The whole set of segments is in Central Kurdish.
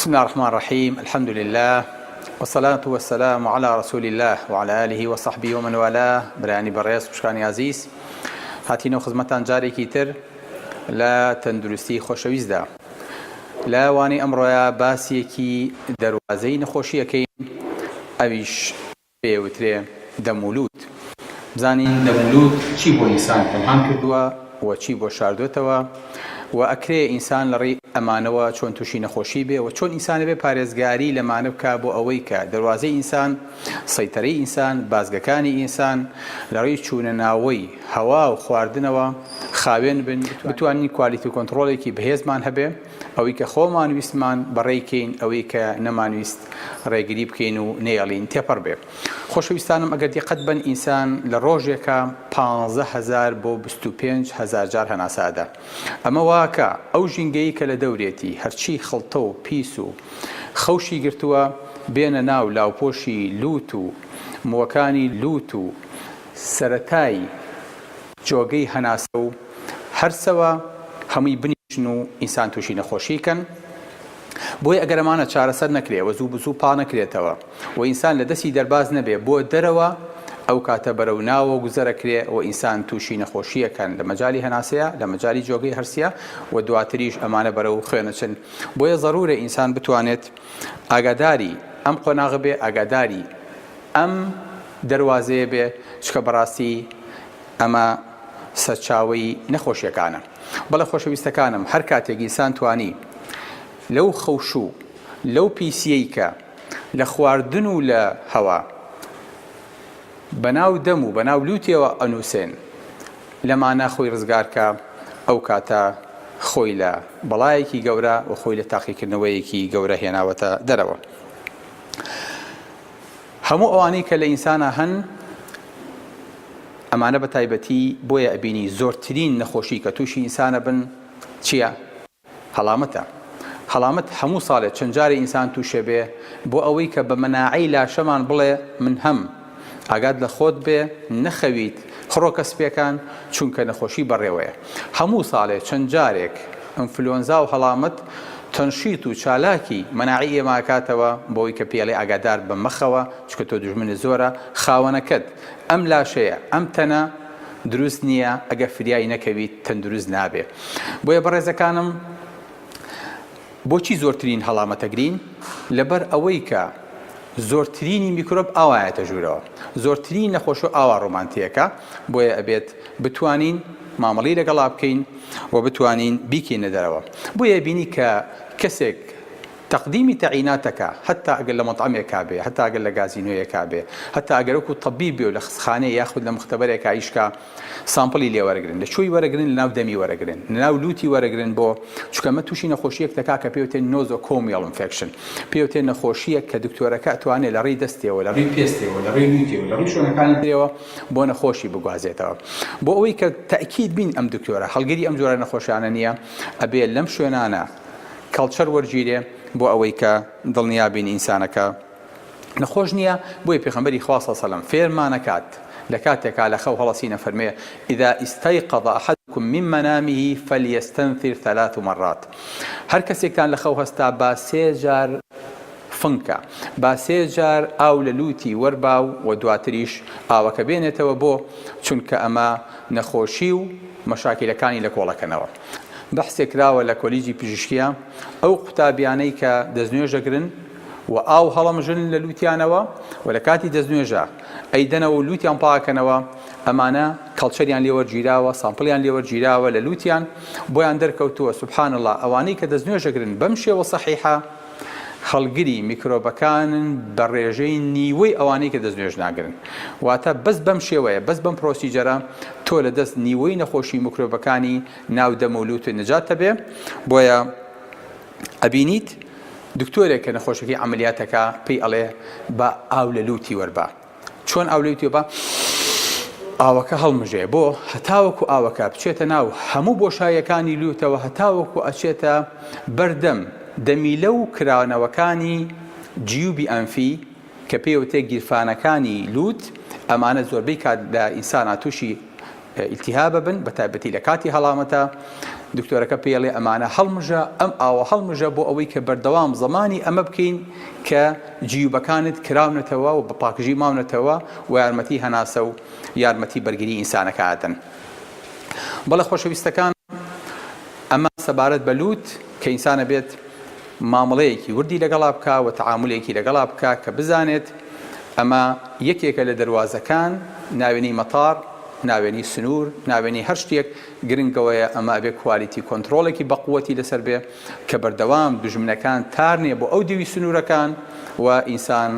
بسم الله الرحمن الرحيم. الحمد لله والصلاة والسلام على رسول الله وعلى آله وصحبه ومن والاه. برانی بەڕێز خوشکانی عزیز، هاتینەوە خزمەتان جارێکی تر لە تەندروستی خۆشەویستدا. لە وانەی ئەمڕۆیە باسیەکی دەواازەی نەخۆشیەکەین، ئەویش پێوترێ دەمولود. بزانین دەمولود چی بۆ ئینسان پەنهان کردووە و چی بۆ شاردوێتەوە و ئەکرێ ئینسان لەڕێی ئەمانەوە چۆن تووشی نەخۆشی بێ و چۆن ئینسانە بێ پارێزگاری لەمانە بکە بۆ ئەوەی کە دەواازەی ئینسان، سەیتەرەی ئینسان، بازگەکانی ئینسان لەڕێی چوونە ناوەی هەوا و خواردنەوە خاوێن بن، بتوانین کوالیتی و کۆنتڕۆڵێکی بەهێزمان هەبێ، ئەوەی کە خۆمان ویستمان بەڕێیکەین، ئەوەی کە نەمانویست ڕێگری بکەین و نێڵین تێپەڕ بێ. خۆشەویستانم، ئەگەر دیقەت بن، ئینسان لە ڕۆژێکە 15,000 بۆ 25,000 جار هەناسادە. ئەمە واکە ئەو ژینگەی کە لە دەورێتی هەرچی خەڵتە و پیس و خەوشی گرتووە بێنە ناو لاوپۆشی لوت و مووەکانی لوت و سەرەتای جۆگەی هەناسە و هەرسەوە هەمووی بنیشن و ئینسان تووشی نەخۆشیکەن. بۆی ئەگەر ئەمانە چارەسەر نەکرێ و زوو بزوو پا نەکرێتەوە و ئینسان لە دەستی دەرباز نەبێ بۆ دەرەوە، ئەو کاتە بەرەو ناوە گوزەرەکرێ و ئینسان تووشی نەخۆشیەکەن لە مەجای هەناسەیە، لە مەجای جۆگەی هەرسیە و دواتریش ئەمانە بەرەو خوێنەچن. بۆیە ضرورە ئینسان بتوانێت ئاگاداری ئەم قۆناغە بێ، ئاگاداری ئەم دەواازەیە بێ، چکە بەڕاستی ئەمە سەرچاوەی نەخۆشیەکانە. بەڵێ خۆشەویستەکانم، هەر کاتێک ئینسان توانی لەو خەوش و لەو پیسیەی کە لە خواردن و لە هەوا بەناو دەم و بەناو لوتیەوە ئەنووسێن لەمانە خۆی ڕزگارکە، ئەو کاتە خۆی لە بەڵایەکی گەورە و خۆی لە تاقیکردنەوەیەکی گەورە هێناوەتە دەرەوە. هەموو ئەوانەی کە لە ئینسانە هەن، ئەمانە بە تایبەتی بۆیە ئەبینی زۆرترین نەخۆشی کە تووشی ئینسانە بن چییە؟ هەڵامەتە. هەڵامەت هەموو ساڵێت چەند جارێ ئینسان تووشێ بێ بۆ ئەوەی کە بە مەناعەی لاشەمان بڵێ من هەم ئاگاد لە خۆت بێ، نەخەویت خڕۆکە سپێکان، چونکە نەخۆشی بەڕێوەیە. هەموو ساڵێ چەند جارێک ئەنفلۆنزا و هەڵامەت تەنشیت و چالاکی مەناعی ئێماکاتەوە بۆی کە پێڵێ ئاگادار بە مەخەوە، چکە تۆ دوژمنە زۆرە، خاوەنەکەت ئەم لاشەیە، ئەم تەنە دروست نییە، ئەگە فریایی نەکەویت تەندروست نابێ. بۆیە بەڕێزەکانم، بۆچی زۆرترین هەڵامەتەگرین؟ لەبەر ئەوەی کە زۆرترینی میکرۆب ئاوایەتە ژوورەوە، زۆرترین نەخۆش و ئاوا ڕۆمانتیەکە. بۆیە ئەبێت بتوانین مامەڵی لەگەڵا بکەین و بتوانین بیکەینە دەرەوە. بۆیە بینی کە کەسێک تەقدیمی تەعیناتەکە، هەتا ئەگەر لە مەطعەمێکا بێ، هەتا ئەگەر لە گازینۆیەکا بێ، هەتا ئەگەر وەکو تەبیب بێ و لە خستخانەیە یاخود لە مختبەرێکا ئیشکا سامپڵی لێ وەرەگرن، لە چۆی وەرەگرن، لە ناو دەمی وەرەگرن، لە ناو لوتی وەرەگرن، بۆ چونکە ئەمە تووشی نەخۆشیەک دەکا کە پێوتێن نۆزۆکۆمیەڵ ئینفێکشن، پێوتێن نەخۆشیەک کە دکتۆرەکە ئەتوانێت لە ڕێی دەستێەوە، لە ڕێی پێستێەوە، لە ڕێی لوتیەوە، لە ڕێی شوێنەکانی درێەوە بۆ نەخۆشی بگوازێتەوە. بۆ ئەوەی کە تەئکید بین ئەم دکتۆرە هەڵگەری ئەم جۆرە نەخۆشیانە نییە، ئەبێ لەم شوێنانە کەڵچەر وەرگیرێ بۆ ئەوەی کە دڵنیابین ئینسانەکە نەخۆش نییە. بۆیە پێغەمبەری خوا صلی الله علیه و سلم فێرمانەکات لە کاتێکا لە خەو هەڵەسینە فەرمێ ئیذا استيقظ أحدكم من منامه فليستنثر 3 مرات. هەر کەسێکتان لە خەو هەستا با 3 جار فنکە، با 3 جار ئاو لە لوتی وەرباو و دواتریش ئاوەکە بێنێتەوە، بۆ چونکە ئەمە نەخۆشی و مەشاکلەکانی لە کۆڵەکەنەوە. بەحسێک کراوە لە کۆلیجی پزیشکیە ئەو قوتابیانەی کە دەستنوێژەگرن و ئاو هەڵەمژن لە لوتیانەوە و لە کاتی دەستنوێژە ئەیدەنەوە و لوتیان پاکەنەوە، ئەمانە کەڵچەریان لێوەرگیراوە، سامپڵیان لێوەرگیراوە لە لوتیان، بۆیان دەرکەوتووە سوبحان الله ئەوانەی کە دەستنوێژەگرن بەم شێوە سەحیحە هەڵگری میکرۆبەکانن بە ڕێژەی نیوەی ئەوانەی کە دەستنوێژ ناگرن. واتە بەس بەم شێوەیە، بەس بەم پرۆسیجەرە تۆ لە دەست نیوەی نەخۆشی میکرۆبەکانی ناو دەم و لوت نەجات دەبێ. بۆیە ئەبینیت دکتۆرێک کە نەخۆشەکەی عەمەلیاتەکە پێی ئەڵێ بە ئاو لە لوتی وەربا. چۆن ئاو لە لوتی وەربا؟ ئاوەکە هەڵمژێ بۆ هەتاوەکو ئاوەکە بچێتە ناو هەموو بۆشایەکانی لوتەوە، هەتاوەکو ئەچێتە بەردەم دەمیلە و کرانەوەکانی جیوبی ئەنفی کە پێوتێ گیرفانەکانی لوت. ئەمانە زۆربەی کات لە ئینسانە تووشی ئیلتیهابە بن، بە تایبەتی لە کاتی هەڵامەتە دکتۆرەکە پێڵێ ئەمانە هەڵمژە ئەم ئاوە هەڵمژە بۆ ئەوەی کە بەردەوام زمانی ئەمە بکەین کە جیوبەکانت کراونەتەوە و بە پاکژی ماونەتەوە و یارمەتی هەناسە و یارمەتی بەرگری ئینسانەکە هاتن. بەڵێ خۆشەویستەکان، ئەمە سەبارەت بە لووت کە ئینسانە بێت مامەڵەیەکی وردی لەگەڵا بکە و تەعامولێکی لەگەڵا بکە کە بزانێت ئەمە یەکێکە لە دەواازەکان، ناوێنی مەتار، ناوێنی سنوور، ناوێنی هەر شتێک گرنگەوەیە ئەمە ئەبێ کوالیتی کۆنتترۆڵێکی بەقوەتی لەسەر بێ کە بەردەوام دژمنەکان تارنێ بۆ ئەو دیوی سنوورەکان و ئینسان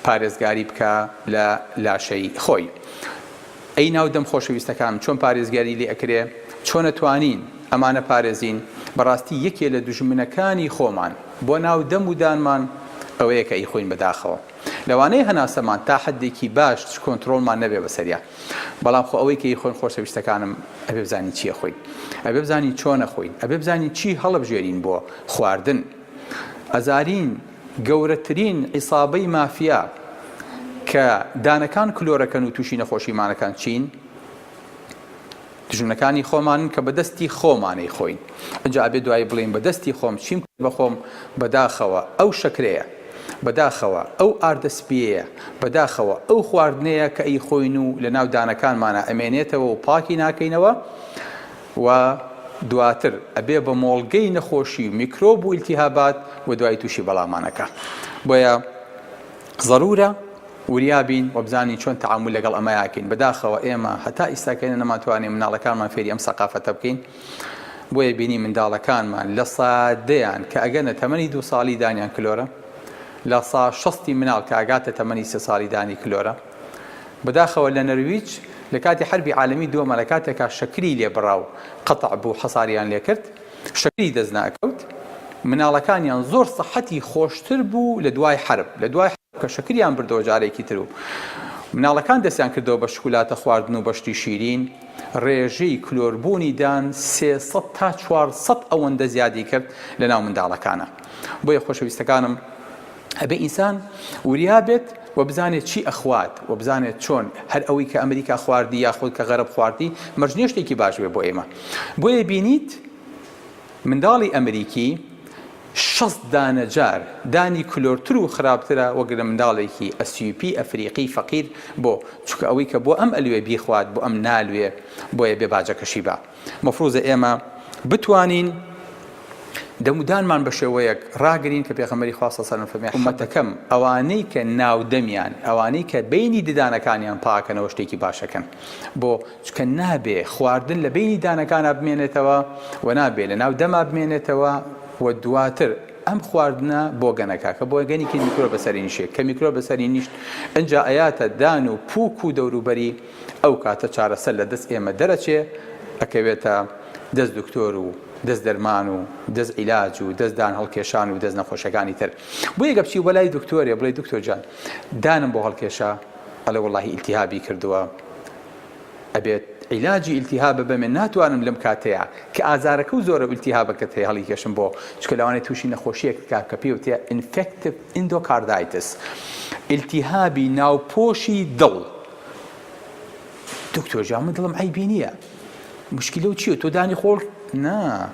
پارێزگاری بکە لە لاشەی خۆی. ئەی ناودەم خۆشەویستەکان، چۆن پارێزگاری لێ ئەکرێ، چۆن ئەتوانین ئەمانە پارێزین؟ بەڕاستی یەکێ لە دژمنەکانی خۆمان بۆ ناو دەم و دانمان ئەوەیە کە ئەیخۆین بەداخەوە. لەوانەیە هەناسەمان تا حدێکی باش کۆنتترۆلمان نەبێ بەسەریا، بەڵام خۆ ئەوەی کە ئیخۆین خۆشەویستەکانم ئەبێ بزانین چیە خۆین، ئەبێ بزانین چۆنە خۆین، ئەبێ بزانین چی هەڵەبژێرین بۆ خواردن. ئەزارین گەورەترین عیسابەی مافیا کە دانەکان کلۆرەکەن و تووشی نەخۆشیمانەکان چین؟ دژمنەکانی خۆمان کە بەدەستی خۆمانەی خۆین. ئەجا ئەبێ دوای بڵین بەدەستی خۆم چیم بەخۆم، بەداخەوە ئەو شەکرەیە، بەداخەوە ئەو ئاردەسپیەیە، بەداخەوە ئەو خواردنەیە کە ئەی خۆین و لە ناو دانەکانمانە ئەمێنێتەوە و پاکی ناکەینەوە و دواتر ئەبێ بە مۆڵگەی نەخۆشی و میکرۆب و ئیلتیهابات و دوای تووشی بەڵامانەکە. بۆیە ضرورە وریابین و بزانین چۆن تەعامل لەگەڵ ئەمە یاکەین. بەداخەوە ئێمە هەتا ئیستاکەینە نەماتوانین منداڵەکانمان فێری ئەم سەقافەتە بکەین. بۆیە بینی منداڵەکانمان لە سادەیان کە ئەگەنە تەمەنی 2 ساڵی دانیان کلۆرە، لە سا 60 مناڵ کە ئاگاتە تەمەنی 3 ساڵی دانی کلۆرە. بەداخەوە لە نەرویج لە کاتی حربی عالەمی دووەمە لە کاتێکا شەکری لێ بڕاو قەتع بوو حەساریان لێ کرد، شەکری دەست ناکەوت، مناڵەکانیان زۆر سەحەتی خۆشتر بوو لە دوای حرب، لە دوای حرب کە شەکریان بردەوە جارێکی تر و مناڵەکان دەستیان کردەوە بە شکولاتە خواردن و بەشتی شیرین، ڕێژەی کلۆربوونی دان 300 تا 400 ئەوەندە زیادی کرد لە ناو منداڵەکانە. بۆیە خۆشەویستەکانم، ئەبێ ئینسان وریا بێت و بزانێت چی ئەخوات و بزانێت چۆن هەر ئەوەی کە ئەمریکا خواردی یاخود کە غەرب خواردی مەرجنیە شتێکی باش بێ بۆ ئێمە. بۆیە بینیت منداڵی ئەمریکی 60 دانەجار دانی کلۆرتر و خراپترە وەک لە منداڵێکی ئەسیوپی ئەفریقی فەقیر، بۆ چونکە ئەوەی کە بۆ ئەم ئەلوێ بیخوات بۆ ئەم نالوێ، بۆیە بێ باجەکەشی بە. مەفروضە ئێمە بتوانین دەمودانمان بە شێوەیەک ڕاگرین کە پێغەمبەری خوا صلی الله علیه و سلم ئومەتەکەم ئەوانەی کە ناودەمیان، ئەوانەی کە بینی ددانەکانیان پاکەنەوە شتێکی باشەکەن، بۆ چکە نابێ خواردن لە بینی دانەکانە بمێنێتەوە و نابێ لە ناو دەما بمێنێتەوە و دواتر ئەم خواردنە بۆ گەنەکە کە بۆ گەنێکی میکرۆ بەسەری نیشێ کە میکرۆ بەسەری نیشت ئەنجا ئەیاتە دان و پووک و دەوروبەری ئەو کاتە چارەسەر لە دەست ئێمە دەرەچێ، ئەکەوێتە دەست دکتۆر و دەست دەرمان و دەست عیلاج و دەست دان هەڵکێشان و دەست نەخۆشەکانی تر. بۆ یەکە بچی وەلای دکتۆرێ بڵێ دکتۆر جان دانم بۆ هەڵکێشا، ئەڵێ وەڵاهی ئیلتیهابی کردووە، ئەبێت عیلاجی ئیلتیهابە بەمێ، ناتوانم لەم کاتەیە کە ئازارەکە و زۆرە ئیلتیهابەکەت هەیە هەڵی کێشم بۆ، چکە لەوانەیە تووشی نەخۆشیەک کە پێوتێ ئینفێکتیڤ ئیندۆکاردایتس، ئیلتیهابی ناوپۆشی دڵ. دکتۆر جان من دڵم عەیبی نییە، مشکلە و چییە؟ تۆ دانی خۆڵ نا،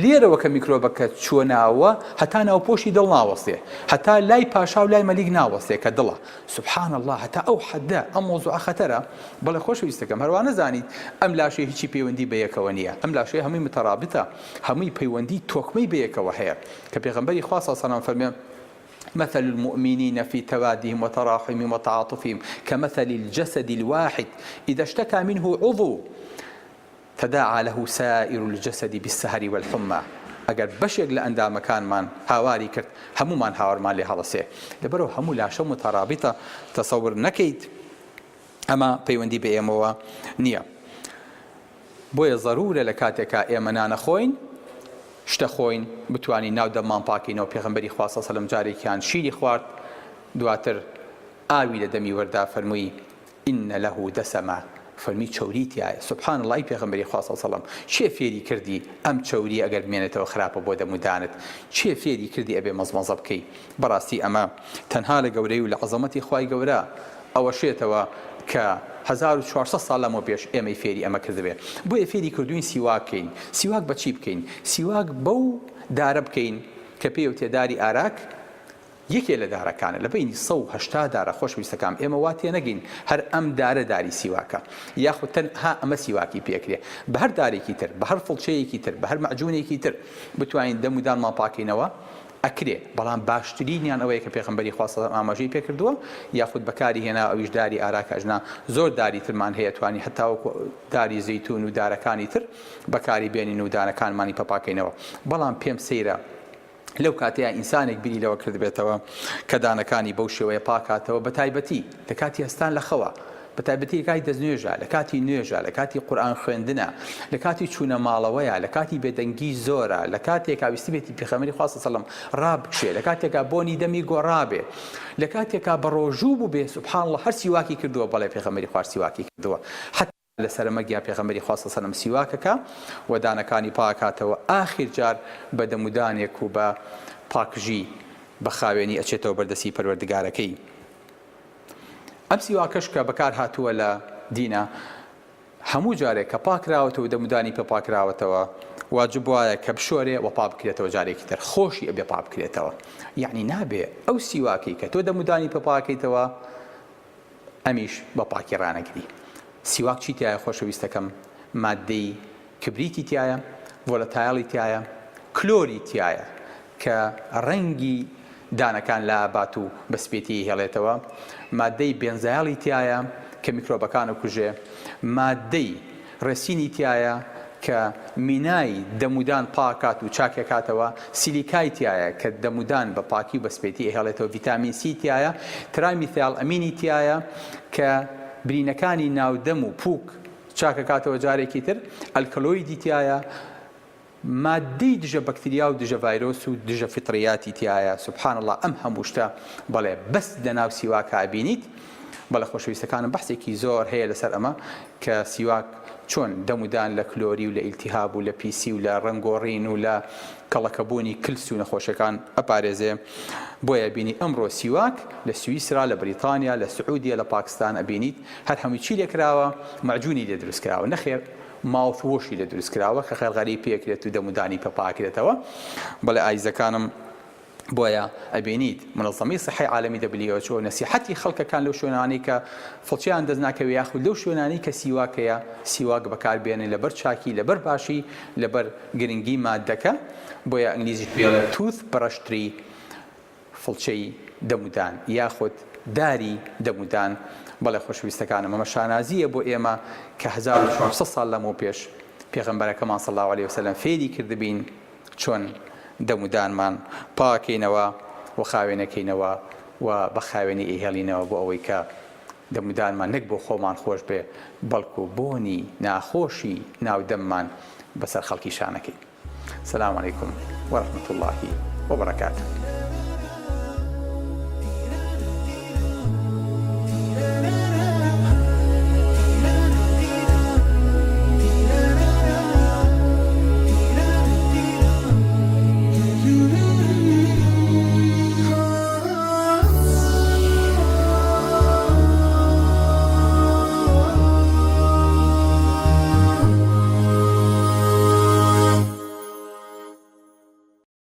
لێرەوە کە میکرۆبەکە چووە ناوە هەتا ناوپۆشی دڵ ناوەستێ، هەتا لای پاشا و لای مەلیک ناوەستێ کە دڵە. سوبحان الله، هەتا ئەو حەدە ئەم مۆزوعە خەتەرە. بەڵێ خۆشەویستەکەم، هەروە نەزانیت ئەم لاشەیە هیچی پەیوەندی بەیەکەوە نییە، ئەم لاشەیە هەمووی متەرابطە، هەمووی پەیوەندی تۆکمەی بەیەکەوە هەیە کە پێغەمبەری خوا صلی الله علیه و سلم فەرمێ مثل المؤمنين في توادهم وتراحمهم وتعاطفهم كمثل الجسد الواحد إذا اشتكى منه عضو تداعى له سائر الجسد بالسهر والحمى. ئەگەر بەشێک لە ئەندامەکانمان هاواری کرد هەمومان هاوارمان لێ هەڵەسێ. لەبەرەوە هەموو لاشە متەرابطە، تەسەور نەکەیت ئەمە پەیوەندی بە ئێمەوە نییە. بۆیە ضرورە لە کاتێکا ئێمە نانەخۆین شتە خۆین بتوانین ناو دەممان پاکەینەوە. پێغەمبەری خوا صلی الله علیه و سلم جارێکیان شیری خوارد، دواتر ئاوی لە دەمی وەردا، فەرمووی ئین له دەسەمە، فەرمی چەوریتیایە. سبحان الله، پێغەمبەری خوا صلی الله علیه و سلم چێ فێری کردی ئەم چەوری ئەگەر بمێنێتەوە خراپە بۆ دەمودانت، چێ فێری کردی ئەبێ مەزمەزە بکەی. بەڕاستی ئەمە تەنها لە گەورەی و لە عەزەمەتی خوای گەورە ئەوە شێتەوە کە 1400 ساڵ لەمەوە پێش ئێمەی فێری ئەمە کردبێ بۆیە فێری کردوین سیواکەین سیواک بە چی بکەین سیواک بەو دارە بکەین کە پێی و تێداری ئاراک یەکێ لە دارەکانە لە بینی 180 دارە خۆشەویستەکان ئێمە وا تێ نەگەین هەر ئەم دارە داری سیواکە یاخود تەنها ئەمە سیواکی پێکرێ بە هەر دارێکی تر بە هەر فڵچەیەکی تر بە هەر مەعجونێکی تر بتوانین دەمودانمان پاکەینەوە ئەکرێ بەڵام باشترینیان ئەوەیە کە پێغەمبەری خوا سەڵام ئاماژەی پێکردووە یاخود بەکاری هێنا ئەویش داری ئاراکەژنا زۆر داری ترمان هەیە توانی هەتاوەکو داری زەیتون و دارەکانی تر بەکاری بێنین و دانەکانمانی پەپاکەینەوە بەڵام پێم سەیرە لەو کاتەیە ئینسانێک بیری لەوە کرد بێتەوە کە دانەکانی بەو شێوەیە پاکاتەوە بە تایبەتی لە کاتی هەستان لە خەوە بە تایبەتی کاتی دەستنوێژە لە کاتی نوێژە لە کاتی قورئان خوێندنە لە کاتی چوونە ماڵەوەیە لە کاتی بێدەنگی زۆرە لە کاتێک ویستی بێتی پێغەمبەری خوا سەڵام ڕابکشێ لە کاتێکا بۆنی دەمی گۆڕابێ لە کاتێکا بە ڕۆژوو بوو بێ سوبحان الله هەر سیواکی کردووە بەڵێ پێغەمبەری خوا سیواکی کردووە لەسەر مەگیا پێغەمبەری خوا سەڵام سیواکەکە و دانەکانی پاکاتەوە ئاخر جار بە دەمودانێک و بە پاکژی بە خاوێنی ئەچێتەوە بەردەستی پەروەردگارەکەی ئەم سیواکەش کە بەکار هاتووە لە دینە هەموو جارێک کە پاکراوەتەوە دەمودانی پێ پاکراوەتەوە واجب وایە کە بشۆرێ و پاک بکرێتەوە جارێکی تر خۆشی ئەبێ پاک بکرێتەوە یعنی نابێ ئەو سیواکەی کە تۆ دەمودانی پێ پاکەیتەوە ئەمیش بە پاکی ڕانەگری سیواک چی تایە خۆشەویستەکەم مادەی کبریتی تایە ڤۆلەتایڵی تایە کلۆری تایە کە ڕەنگی دانەکان لا بات و بەسپێتی هێڵێتەوە مادەی بێنزایڵی تایە کە میکرۆبەکانە کوژێ مادەی ڕێسینی تایە کە مینای دەمودان پاکات و چاکێکاتەوە سیلیکای تایە کە دەمودان بە پاکی و بەسپێتی هێڵێتەوە ڤیتامین سی تایە ترایمیثایل ئەمینی تایە کە برینەکانی ناودەم و پووک چاکەکاتەوە جارێکی تر ئەلکەلۆیدی تایە مادەی دژە بەکتریا و دژە ڤایرۆس و دژە فطریاتی تایە سبحان الله ئەم هەموو شتە بەڵێ بەس لەناو سیواکە ئابینیت بەڵێ خۆشەویستەکانم بەحسێکی زۆر هەیە لەسەر ئەمە کە سیواک چۆن دەمودان لە کلۆری و لە ئیلتیهاب و لە پیسی و لە ڕنگۆڕین و لە کەڵەکەبوونی کلس و نەخۆشەکان ئەپارێزێ بۆیە بینی ئەمڕۆ سیواک لە سویسرا لە بریتانیا لە سعودیە لە پاکستان ئەبینیت هەر هەمووی چی لێکراوە مەعجونی لێ دروستکراوە نەخێر ماوثوۆشی لە دروستکراوە کە خێرغەری پێکرێت و دەمودانی پێپاکرێتەوە بەڵێ ئایزەکانم بۆیە ئەبینیت منظەمەی سەحەی عالەمی WHO نەسیحەتی خەڵکەکان لەو شوێنانەی کە فڵچیان دەستناکەوێ یاخود لەو شوێنانەی کە سیواکەیە سیواک بەکاربێنن لەبەر چاکی لەبەر باشی لەبەر گرنگی مادەکە بۆیە ئەنگلیزیش پێڵێ توث برەشتری فڵچەی دەمودان یاخود داری دەمودان بەڵێ خۆشەویستەکانم ئەمە شانازیە بۆ ئێمە کە 1400 ساڵ لەمەوە پێش پێغەمبەرەکەمان صلی الله علیه وسلم فێری کردبین چۆن دەمودانمان پاکەینەوە و خاوێنەکەینەوە و بە خاوێنی ئێهێڵینەوە بۆ ئەوەی کە دەمودانمان نەک بۆ خۆمان خۆش بێ بەڵکو بۆنی ناخۆشی ناودەممان بەسەر خەڵکی شانەکەی. سلام علیکم وەرەحمەتوڵڵاهی وبەرەکاتوه.